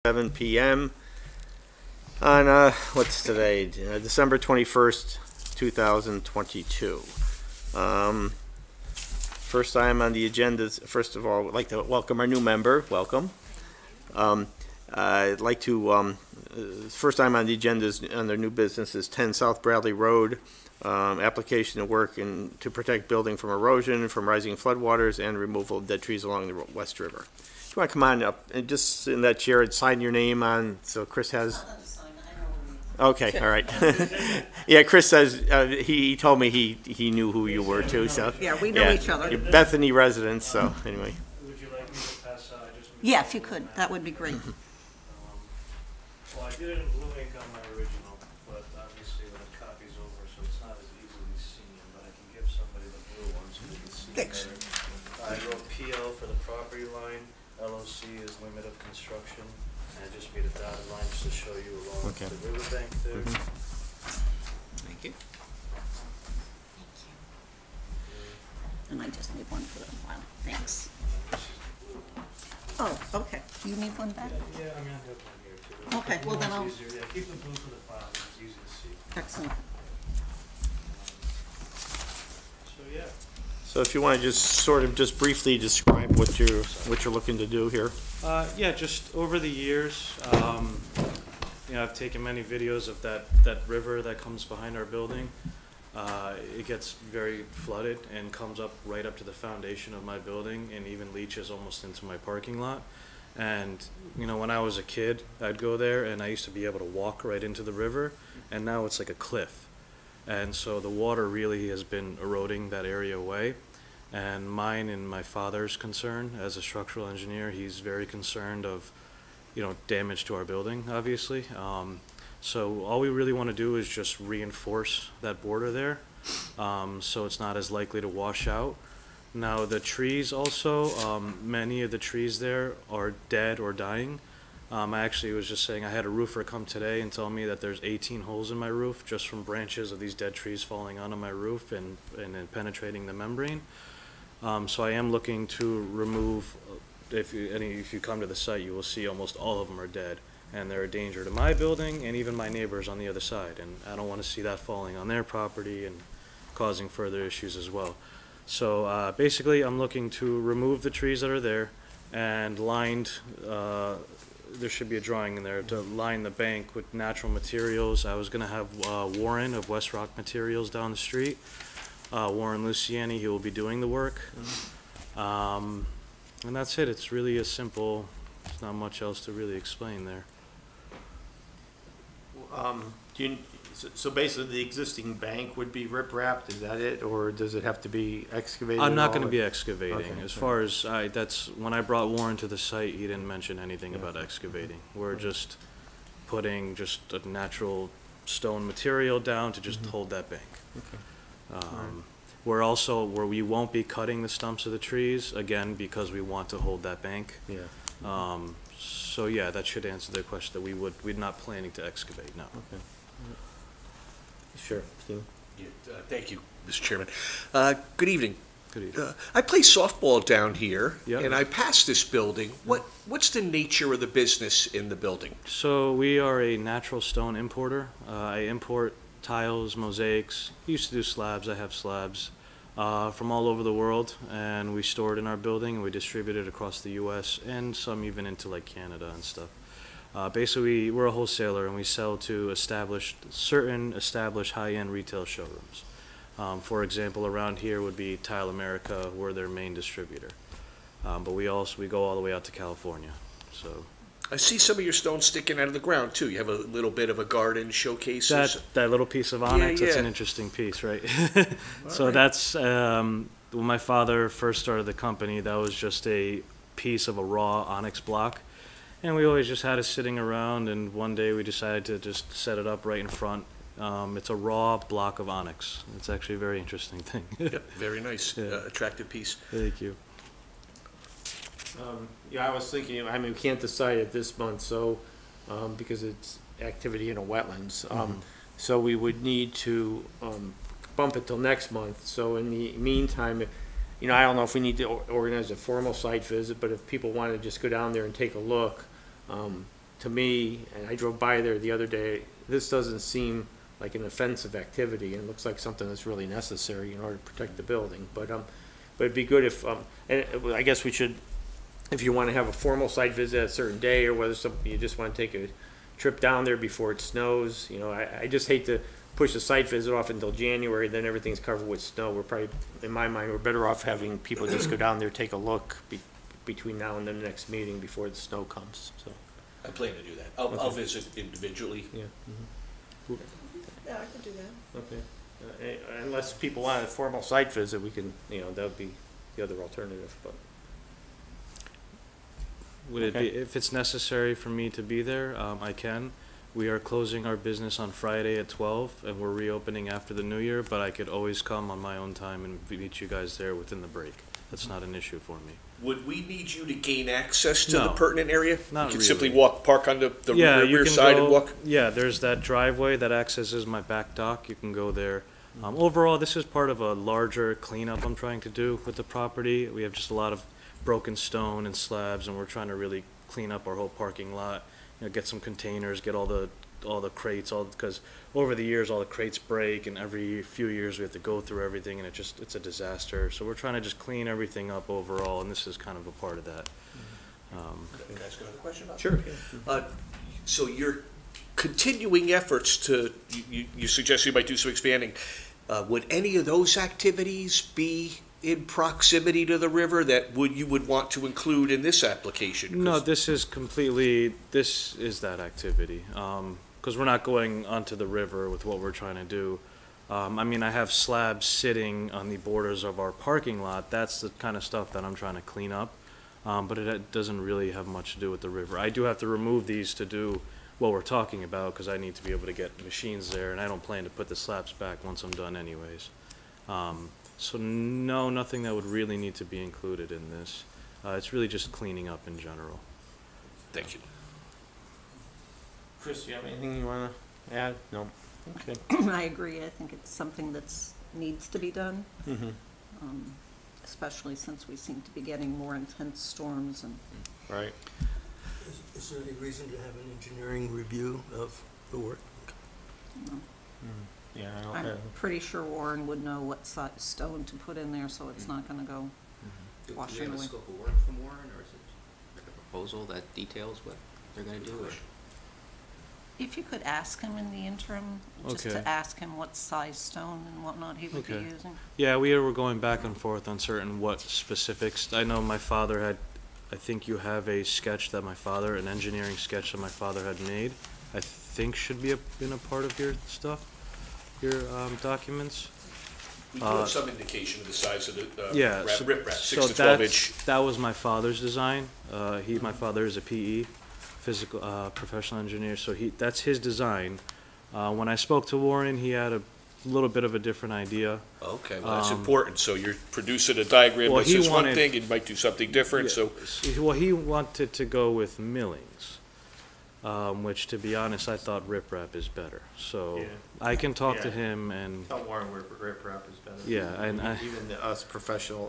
7 p.m. on what's today? December 21st, 2022. First time on the agenda. First of all, I'd like to welcome our new member. Welcome. I'd like to first time on the agenda is on their new business is 10 South Bradley Road. Application to work to protect building from erosion, from rising floodwaters, and removal of dead trees along the West River. If you want to come on up and just in that chair and sign your name on, so Chris has. Okay, all right. Yeah, Chris says he told me he knew who you were too. So yeah, we know each other. You're Bethany residents. So anyway. Would you like me to pass? Yeah, if you could, that would be great. Well, I did it in blue ink on my original, but obviously the copy's over, so it's not as easily seen. But I can give somebody the blue one so they can see Thanks. better. I wrote PL for the property line. LOC is limit of construction. And I just made a dotted line just to show you along the riverbank there. Thank you. And I just need one for the file. Thanks. Oh, okay. Do you need one back? Yeah, I mean, I have one here too. Okay, well then I'll. Easier. Yeah, keep the blue for the file. It's easy to see. Excellent. So yeah. So if you want to just sort of just briefly describe what you're looking to do here. Yeah, just over the years, I've taken many videos of that river that comes behind our building. It gets very flooded and comes up right up to the foundation of my building and even leaches almost into my parking lot. And, when I was a kid, I'd go there and I used to be able to walk right into the river, and now it's like a cliff. And so the water really has been eroding that area away. And mine and my father's concern as a structural engineer, he's very concerned of, damage to our building, obviously. So all we really want to do is just reinforce that border there, so it's not as likely to wash out. Now the trees also, many of the trees there are dead or dying. I actually was just saying I had a roofer come today and tell me that there's 18 holes in my roof just from branches of these dead trees falling onto my roof and penetrating the membrane. So I am looking to remove, if you come to the site, you will see almost all of them are dead. And they're a danger to my building and even my neighbors on the other side. And I don't want to see that falling on their property and causing further issues as well. So basically I'm looking to remove the trees that are there and lined, there should be a drawing in there, to line the bank with natural materials. I was going to have Warren of West Rock Materials down the street. Warren Luciani, he will be doing the work. And that's it. It's really a simple, there's not much else to really explain there. So basically the existing bank would be rip-wrapped, is that it? Or does it have to be excavated? I'm not going to be excavating. Okay, As far as, that's, when I brought Warren to the site, he didn't mention anything about excavating. We're just putting just a natural stone material down to just hold that bank. Okay. Where we won't be cutting the stumps of the trees, again, because we want to hold that bank. Yeah. So yeah, that should answer the question that we're not planning to excavate, no. Okay. Sure, Steve. Yeah, thank you, Mr. Chairman. Good evening. Good evening. I play softball down here, Yep. and I pass this building. What's the nature of the business in the building? So we are a natural stone importer. I import tiles, mosaics. I used to do slabs. I have slabs from all over the world, and we store it in our building and we distribute it across the U.S. and some even into like Canada and stuff. Basically, we're a wholesaler and we sell to certain established high-end retail showrooms. For example, around here would be Tile America. We're their main distributor, but we go all the way out to California. So. I see some of your stones sticking out of the ground, too. You have a little bit of a garden showcase. That little piece of onyx, that's yeah. an interesting piece, right? So right. that's, when my father first started the company, that was just a piece of a raw onyx block. And we always just had it sitting around, and one day we decided to just set it up right in front. It's a raw block of onyx. It's actually a very interesting thing. Yep, very nice, Yeah. attractive piece. Thank you. Yeah, I was thinking, we can't decide it this month, so, because it's activity in a wetlands. So we would need to bump it till next month. So in the meantime, I don't know if we need to organize a formal site visit, but if people want to just go down there and take a look, to me, and I drove by there the other day, this doesn't seem like an offensive activity, and it looks like something that's really necessary in order to protect the building. But it'd be good if, and I guess we should, if you want to have a formal site visit a certain day, or whether you just want to take a trip down there before it snows, you know, I just hate to push the site visit off until January, then everything's covered with snow. We're probably, in my mind, we're better off having people just go down there, take a look between now and then the next meeting before the snow comes, so. I plan to do that. I'll visit individually. Yeah. Yeah, I could do that. Okay. Unless people want a formal site visit, we can, you know, that would be the other alternative, but. Would it be, Okay. if it's necessary for me to be there, I can. We are closing our business on Friday at 12, and we're reopening after the new year, but I could always come on my own time and meet you guys there within the break. That's not an issue for me. Would we need you to gain access to the No. pertinent area? Not You can simply really. park on the Yeah, you rear can side go, and walk? yeah, there's that driveway that accesses my back dock. You can go there. Overall, this is part of a larger cleanup I'm trying to do with the property. We have just a lot of broken stone and slabs, and we're trying to really clean up our whole parking lot. You know, get some containers, get all the crates, because over the years all the crates break, and every few years we have to go through everything, and it's a disaster. So we're trying to just clean everything up overall, and this is kind of a part of that. Can I ask another question about Sure. that? So your continuing efforts to, you suggest you might do some expanding. Would any of those activities be in proximity to the river that you would want to include in this application? No, this is that activity. Because we're not going onto the river with what we're trying to do. I mean, I have slabs sitting on the borders of our parking lot. That's the kind of stuff that I'm trying to clean up. But it doesn't really have much to do with the river. I do have to remove these to do what we're talking about, because I need to be able to get machines there, and I don't plan to put the slabs back once I'm done anyways. So no, nothing that would really need to be included in this. It's really just cleaning up in general. Thank you. Chris, do you have anything you want to add? No? Okay. I agree. I think it's something that's needs to be done, especially since we seem to be getting more intense storms and. Right. Is there any reason to have an engineering review of the work? You know, Yeah, I I'm don't, pretty sure Warren would know what size stone to put in there, so it's not gonna go Do we washing have a away. scope of work from Warren, or is it like a proposal that details what they're gonna do? Or? If you could ask him in the interim, just Okay. to ask him what size stone and whatnot he would be Okay. using. Yeah, we were going back and forth on certain what specifics. I know my father had, I think you have a sketch that an engineering sketch that my father had made. I think should be in a part of your stuff, your documents. We do have some indication of the size of the Yeah, riprap, 6 so to 12 inch. that was my father's design. My father is a PE, physical professional engineer, so that's his design. When I spoke to Warren, he had a little bit of a different idea. Okay, well, that's important. So you're producing a diagram well, that he says one wanted- thing, and might do something different, so. Well, he wanted to go with millings, which, to be honest, I thought riprap is better. So Yeah. I can talk to Yeah. him and. tell Warren where riprap is better. Yeah, and Even us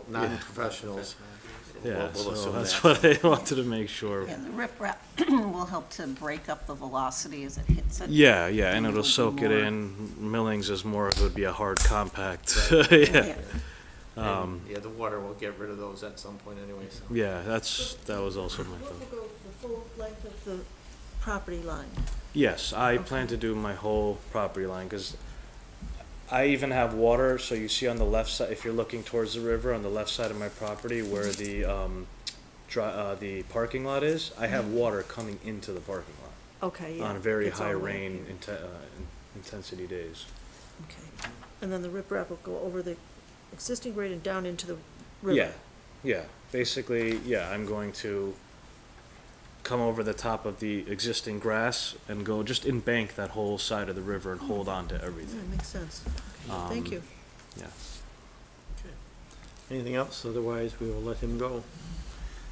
non-professionals. Yeah, we'll so assume that's that. what I wanted to make sure. Yeah, the riprap will help to break up the velocity as it hits it. Yeah, and And it'll it'll be soak it more- in. Millings is more, it would be a hard compact. Right. Yeah, And, yeah, the water will get rid of those at some point anyway, so. yeah, that was also my What thought. will go the full length of the property line? Yes, I Okay. plan to do my whole property line, because I even have water, so you see on the left side, if you're looking towards the river, on the left side of my property where the parking lot is, I have water coming into the parking lot Okay, yeah. on very it's high all the way rain up intensity days. here. Okay. And then the riprap will go over the existing grade and down into the river? Yeah, yeah, basically, yeah, I'm going to come over the top of the existing grass and go just embank that whole side of the river and hold on to Yeah, everything. makes sense. Okay, thank Um, you. Yeah. Anything else? Otherwise, we will let him go.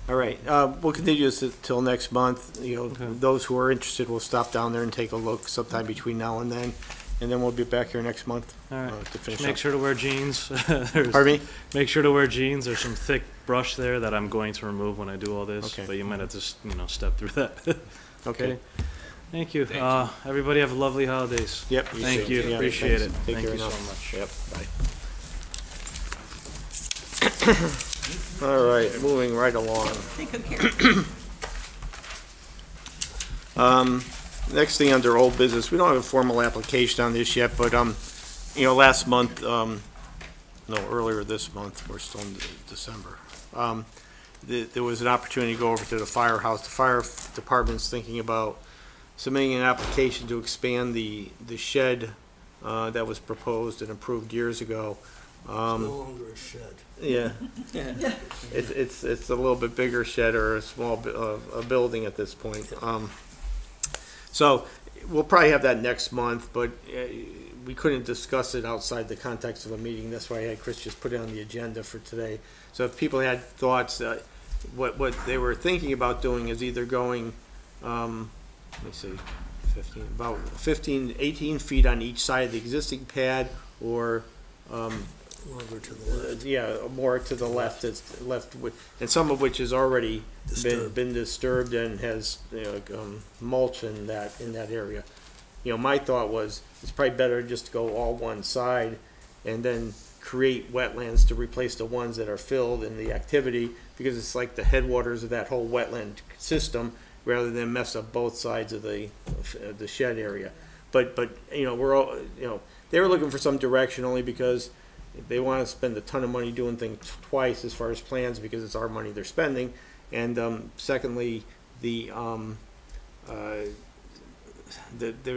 All right, we'll continue this till next month. You know, Okay. those who are interested will stop down there and take a look sometime between now and then. And then we'll be back here next month All right. to finish Make up. sure to wear jeans. Pardon me? Make sure to wear jeans. There's some thick brush there that I'm going to remove when I do all this. Okay. But you might have to, step through that. Okay. Thank you. Everybody have lovely holidays. Yep. Thank too. you. Yeah, Appreciate thanks. it. Take Thank care you now. so much. Yep, bye. All right, moving right along. Take good care. Next thing under old business, we don't have a formal application on this yet, but, you know, last month, no, earlier this month, we're still in December. There was an opportunity to go over to the firehouse. The fire department's thinking about submitting an application to expand the shed, that was proposed and approved years ago. No longer a shed. Yeah. It's a little bit bigger shed or a small, a building at this point. So we'll probably have that next month, but we couldn't discuss it outside the context of a meeting. That's why I had Chris just put it on the agenda for today. So if people had thoughts, what they were thinking about doing is either going, let me see, 18 feet on each side of the existing pad, or Longer to the left. yeah, more to the left, it's left with, and some of which has already been disturbed and has, you know, mulch in that area. You know, my thought was, it's probably better just to go all one side and then create wetlands to replace the ones that are filled in the activity, because it's like the headwaters of that whole wetland system, rather than mess up both sides of the shed area. But, you know, we're all, you know, they were looking for some direction only because they want to spend a ton of money doing things twice as far as plans, because it's our money they're spending. And secondly, there's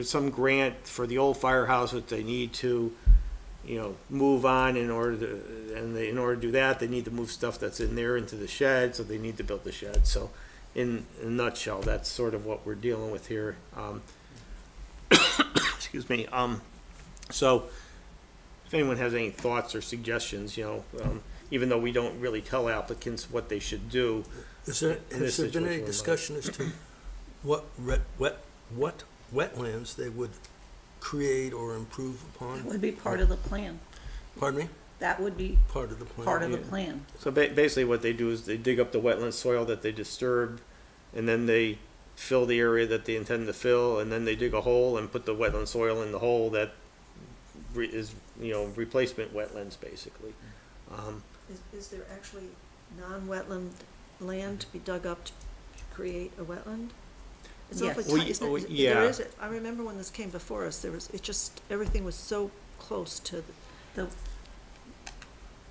some grant for the old firehouse that they need to, you know, move on in order to, in order to do that, they need to move stuff that's in there into the shed, so they need to build the shed. So in a nutshell, that's sort of what we're dealing with here. Excuse me. So if anyone has any thoughts or suggestions, you know, even though we don't really tell applicants what they should do. Has there in this been any situation. discussion as to what wetlands they would create or improve That upon? would be part of the plan. Pardon me? That would be Part of the plan. part of the plan. So basically what they do is they dig up the wetland soil that they disturbed, and then they fill the area that they intend to fill, and then they dig a hole and put the wetland soil in the hole that is, you know, replacement wetlands, basically. Is there actually non-wetland land to be dug up to create a wetland? It's Yes. awfully tight, isn't it? Yeah. There is, I remember when this came before us, it just, everything was so close to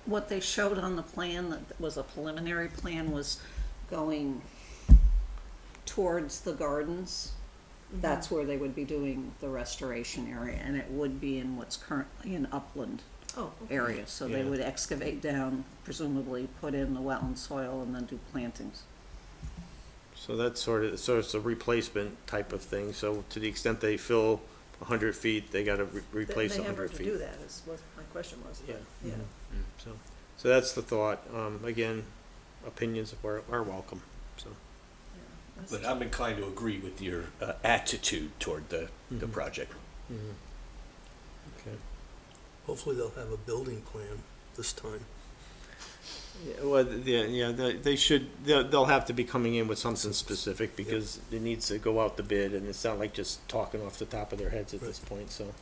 What they showed on the plan, that was a preliminary plan, was going towards the gardens. That's where they would be doing the restoration area, and it would be in what's currently an upland okay. area. So they Yeah. would excavate down, presumably put in the wetland soil, and then do plantings. So that's sort of, so it's a replacement type of thing. So to the extent they fill 100 feet, they got to replace They have 100 to feet. do that, is what my question was. Yeah. Yeah. So that's the thought. Again, opinions are welcome. So. Yeah. But I'm inclined to agree with your attitude toward the project. Okay. Hopefully they'll have a building plan this time. Yeah, well, they should. They'll have to be coming in with something specific, because it needs to go out the bid, and it's not like just talking off the top of their heads at this point. So,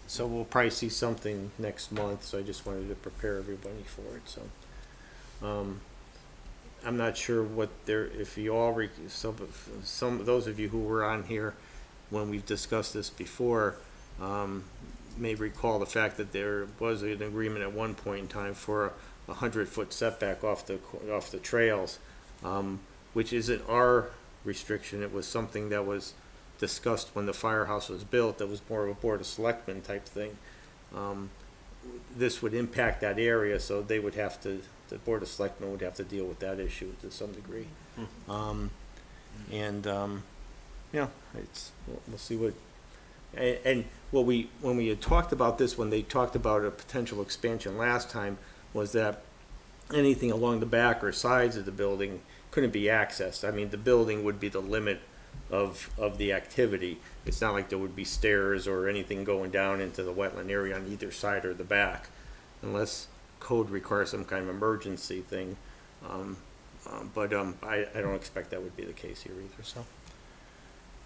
so we'll probably see something next month. So I just wanted to prepare everybody for it. So, I'm not sure what if you all some of those of you who were on here when we've discussed this before, may recall the fact that there was an agreement at one point in time for a 100-foot setback off the trails, which isn't our restriction. It was something that was discussed when the firehouse was built. That was more of a Board of Selectmen type thing. This would impact that area, so they would have to, the Board of Selectmen would have to deal with that issue to some degree. Yeah, we'll see what. And when we had talked about this, when they talked about a potential expansion last time, was that anything along the back or sides of the building couldn't be accessed. I mean, the building would be the limit of the activity. It's not like there would be stairs or anything going down into the wetland area on either side or the back, unless code requires some kind of emergency thing. But I don't expect that would be the case here either, so.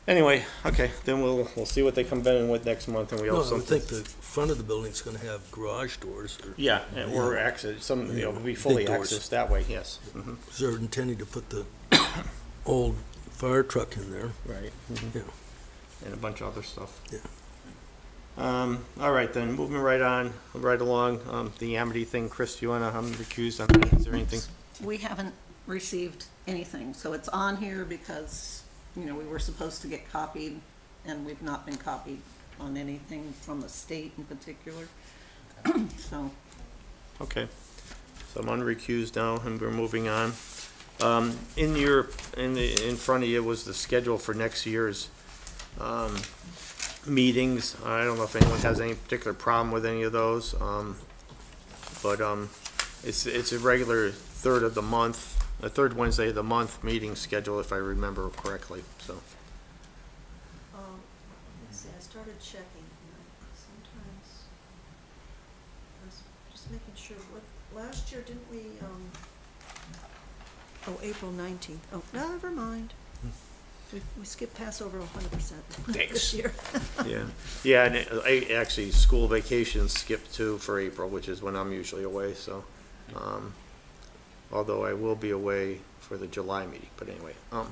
Anyway, okay, then we'll see what they come in with next month, and we No, also. I would think the front of the building's gonna have garage doors, or Yeah, or access, be fully Big doors. accessed that way, yes. Mhm. is there intending to put the old fire truck in there? Right. Mhm. Yeah. And a bunch of other stuff. Yeah. All right, then, moving right on, right along, the Amity thing, Chris, you wanna, I'm recused on that, is there anything? We haven't received anything, so it's on here because, you know, we were supposed to get copied, and we've not been copied on anything from the state in particular. So, Okay, so I'm unrecused now, and we're moving on. In front of you was the schedule for next year's, meetings. I don't know if anyone has any particular problem with any of those, but, it's a regular a third Wednesday of the month meeting schedule, if I remember correctly, so. Let's see, I started checking, and sometimes, I was just making sure, last year, didn't we, April 19th. Oh, never mind. We skipped Passover 100% Thanks. this year. Yeah, and school vacations skipped too for April, which is when I'm usually away, so, although I will be away for the July meeting, but anyway, all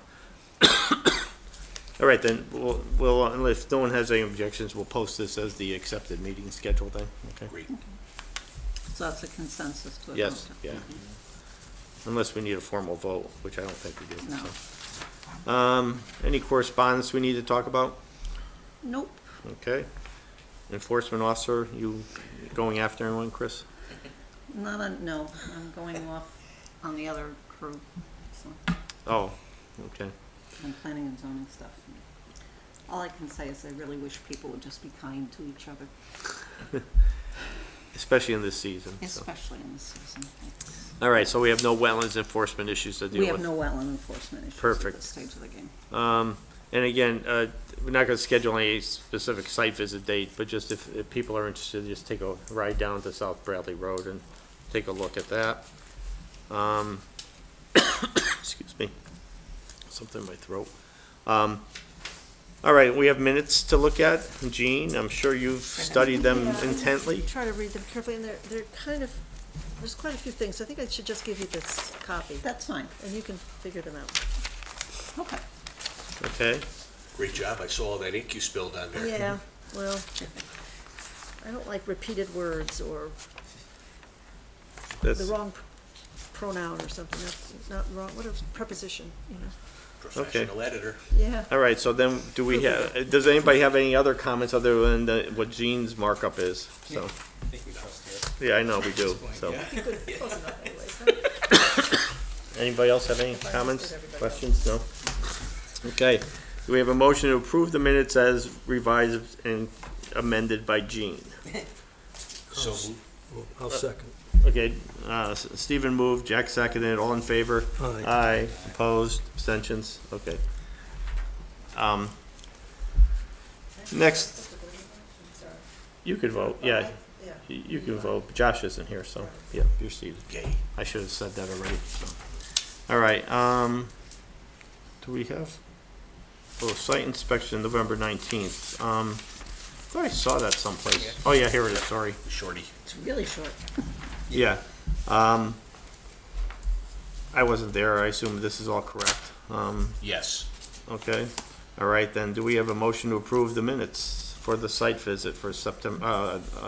right, then, we'll, if no one has any objections, we'll post this as the accepted meeting schedule then, okay? Great. so that's a consensus to adopt Yes, it. yeah. Unless we need a formal vote, which I don't think we do, No. so. Any correspondence we need to talk about? Nope. Okay. Enforcement officer, you going after anyone, Chris? No, I'm going off on the other crew, so, Oh, okay. I'm planning and zoning stuff. All I can say is I really wish people would just be kind to each other, Especially in this season, so. especially in this season. All right, so we have no wetlands enforcement issues to deal We with. have no wetland enforcement issues at Perfect. this stage of the game. And again, we're not gonna schedule any specific site visit date, but just if people are interested, just take a ride down to South Bradley Road and take a look at that. Excuse me, something in my throat. All right, we have minutes to look at. Jean, I'm sure you've studied them Yeah, intently. Try to read them carefully, and they're kind of, there's quite a few things. I think I should just give you this copy, That's fine. and you can figure them out. Okay. Okay, Great job. I saw all that ink you spilled on there. Yeah, well, I don't like repeated words or the that's, wrong pronoun or something. That's not wrong, what a preposition, you know? Professional editor. Yeah. all right, so then, does anybody have any other comments other than what Jean's markup is? So, I think we trust her. yeah, I know we do, so. Close enough anyways, huh? Anybody else have any comments, questions? No? Okay, do we have a motion to approve the minutes as revised and amended by Jean? So, Well, I'll second. Okay, Stephen moved, Jack seconded, all in favor? Aye. Aye, opposed, abstentions, okay. Next, you could vote, yeah, Yeah. you can vote, Josh isn't here, so, yeah, you're seated. yay. I should have said that already, so. All right, do we have? Oh, site inspection, November 19th. Thought I saw that someplace. Oh, yeah, here it is, sorry. Shorty. It's really short. Yeah. I wasn't there, I assume this is all correct. Yes. Okay, all right, then, do we have a motion to approve the minutes for the site visit for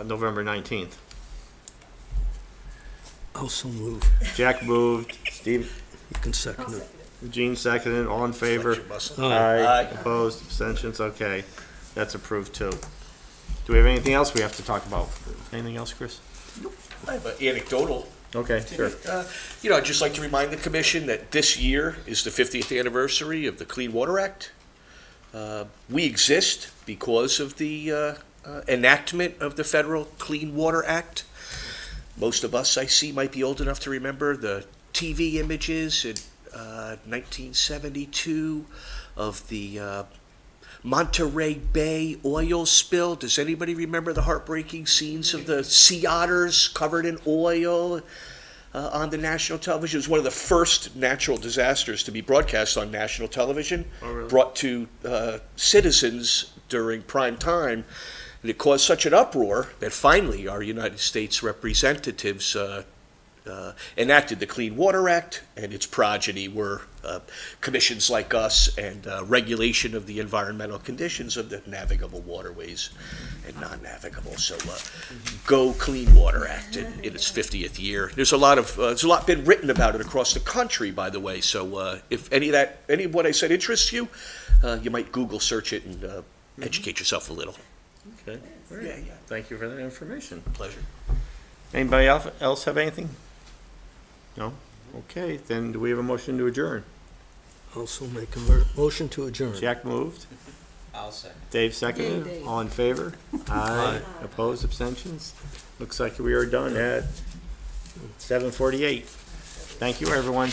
November 19th? Also move. Jack moved, Steve, You can second it. Gene seconded, all in favor? Flex your muscle. Aye. Aye. Opposed, abstentions, okay, that's approved too. Do we have anything else we have to talk about? Anything else, Chris? I have an anecdotal. Okay, sure. I'd just like to remind the commission that this year is the 50th anniversary of the Clean Water Act. We exist because of the enactment of the Federal Clean Water Act. Most of us, I see, might be old enough to remember the TV images in 1972 of the Monterey Bay oil spill. Does anybody remember the heartbreaking scenes of the sea otters covered in oil? on the national television. It was one of the first natural disasters to be broadcast on national television, Oh, really? brought to citizens during prime time. And it caused such an uproar that finally our United States representatives enacted the Clean Water Act, and its progeny were commissions like us and regulation of the environmental conditions of the navigable waterways and non-navigable. So go Clean Water Act in its 50th year. There's a lot been written about it across the country, by the way. So if any of what I said interests you, you might Google search it and educate yourself a little. Okay, great. Yeah. Thank you for that information. Pleasure. Anybody else have anything? No? Okay, then do we have a motion to adjourn? Also make a motion to adjourn. Jack moved, I'll second. Dave seconded, Dave. all in favor? Aye. Opposed, abstentions? Looks like we are done at 7:48. Thank you, everyone.